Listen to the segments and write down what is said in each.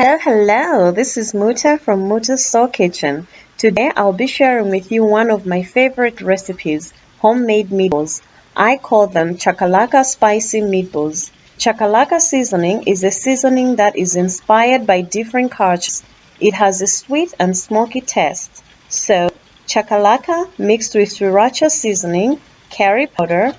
Hello, this is Muta from Muta's Soul Kitchen. Today I'll be sharing with you one of my favorite recipes, homemade meatballs. I call them Chakalala Spicy meatballs. Chakalala seasoning is a seasoning that is inspired by different cultures. It has a sweet and smoky taste. So, Chakalala mixed with Sriracha seasoning, curry powder,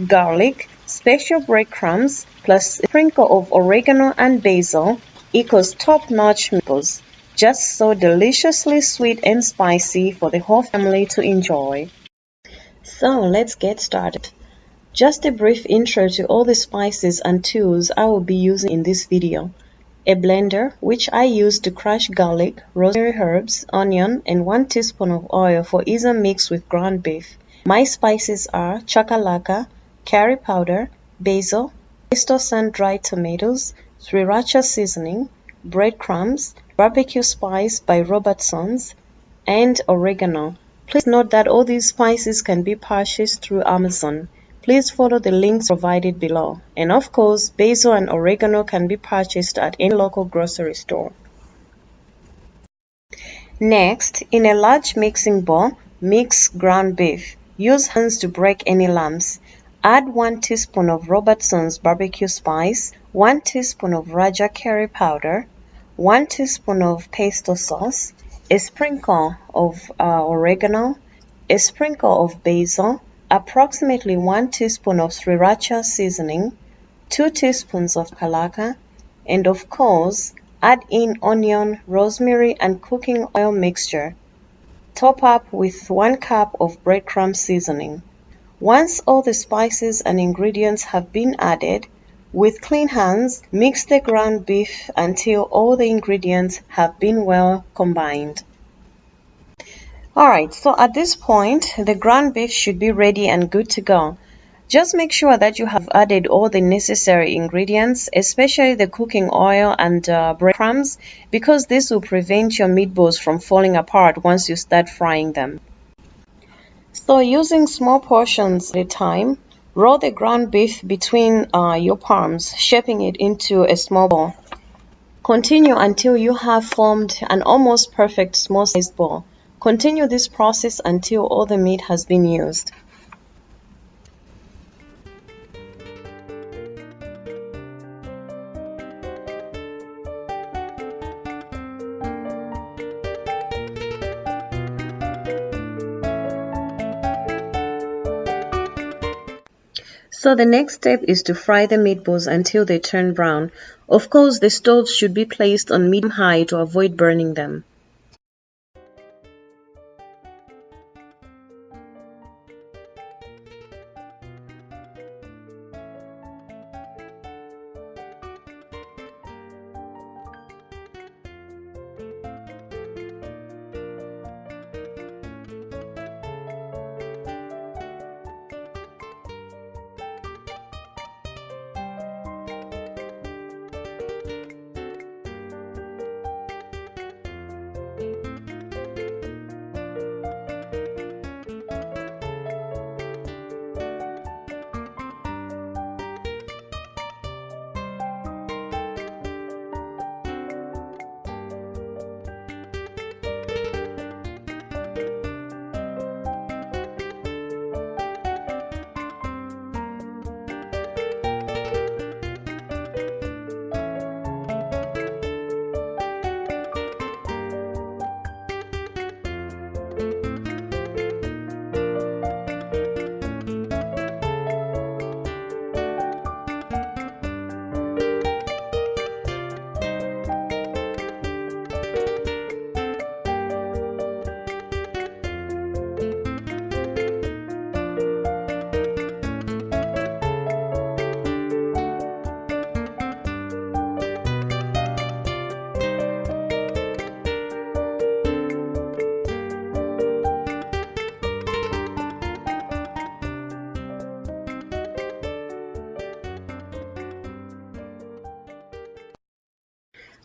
garlic, special breadcrumbs, plus a sprinkle of oregano and basil equals top-notch meatballs, just so deliciously sweet and spicy for the whole family to enjoy. So let's get started. Just a brief intro to all the spices and tools I will be using in this video. A blender, which I use to crush garlic, rosemary herbs, onion, and 1 teaspoon of oil for easy mix with ground beef. My spices are chakalaka, curry powder, basil, Pesto sun-dried tomatoes, Sriracha seasoning, breadcrumbs, barbecue spice by Robertsons, and oregano. Please note that all these spices can be purchased through Amazon. Please follow the links provided below. And of course, basil and oregano can be purchased at any local grocery store. Next, in a large mixing bowl, mix ground beef. Use hands to break any lumps. Add 1 teaspoon of Robertsons barbecue spice, 1 teaspoon of Rajah curry powder, 1 teaspoon of pesto sauce, a sprinkle of oregano, a sprinkle of basil, approximately 1 teaspoon of Sriracha seasoning, 2 teaspoons of chakalaka, and of course, add in onion, rosemary, and cooking oil mixture. Top up with 1 cup of breadcrumb seasoning. Once all the spices and ingredients have been added, with clean hands, mix the ground beef until all the ingredients have been well combined. Alright, so at this point, the ground beef should be ready and good to go. Just make sure that you have added all the necessary ingredients, especially the cooking oil and breadcrumbs, because this will prevent your meatballs from falling apart once you start frying them. So using small portions at a time, roll the ground beef between your palms, shaping it into a small ball. Continue until you have formed an almost perfect small-sized ball. Continue this process until all the meat has been used. So the next step is to fry the meatballs until they turn brown. Of course, the stove should be placed on medium-high to avoid burning them.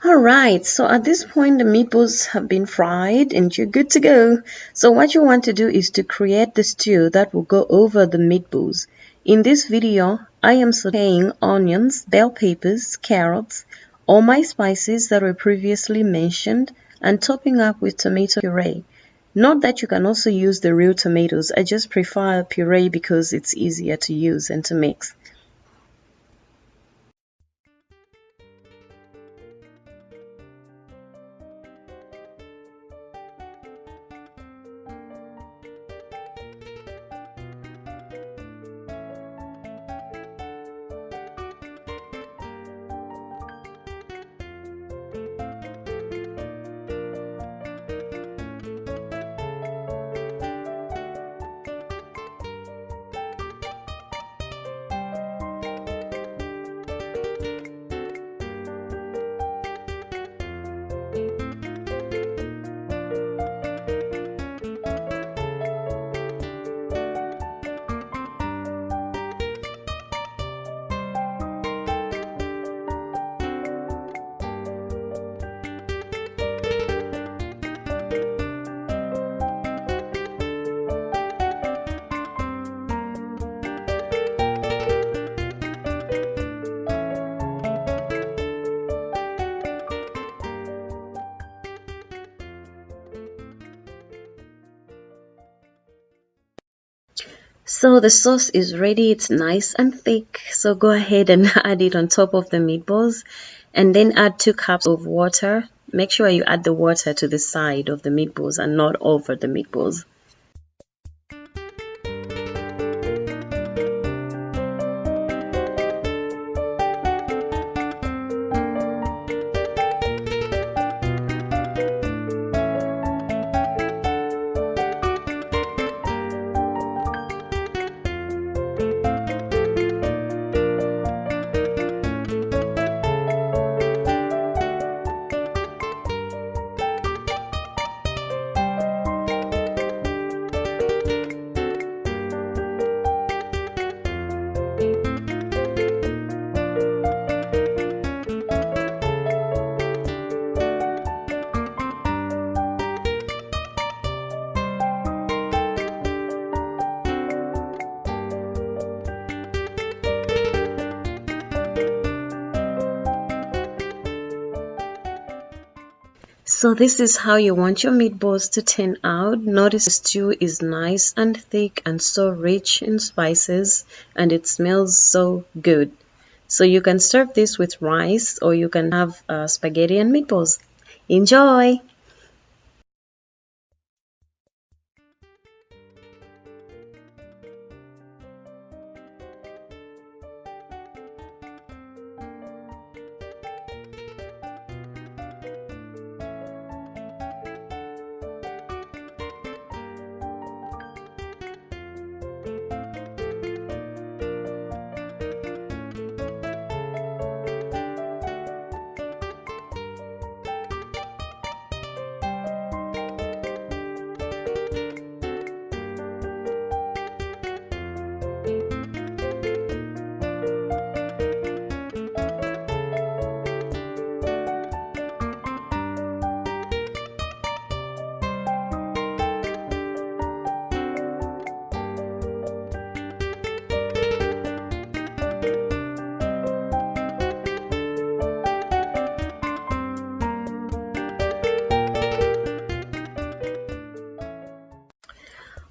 Alright, so at this point the meatballs have been fried and you're good to go. So what you want to do is to create the stew that will go over the meatballs. In this video, I am sauteing onions, bell peppers, carrots, all my spices that were previously mentioned and topping up with tomato puree. Note that you can also use the real tomatoes. I just prefer puree because it's easier to use and to mix. So the sauce is ready. It's nice and thick. So go ahead and add it on top of the meatballs and then add 2 cups of water. Make sure you add the water to the side of the meatballs and not over the meatballs. So this is how you want your meatballs to turn out. Notice the stew is nice and thick and so rich in spices and it smells so good. So you can serve this with rice or you can have spaghetti and meatballs. Enjoy!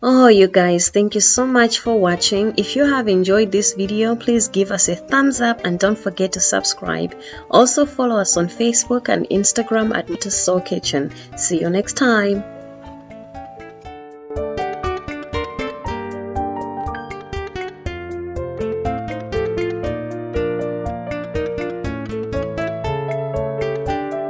Oh, you guys, thank you so much for watching. If you have enjoyed this video, please give us a thumbs up and don't forget to subscribe. Also follow us on Facebook and Instagram at Muta Soul Kitchen. See you next time.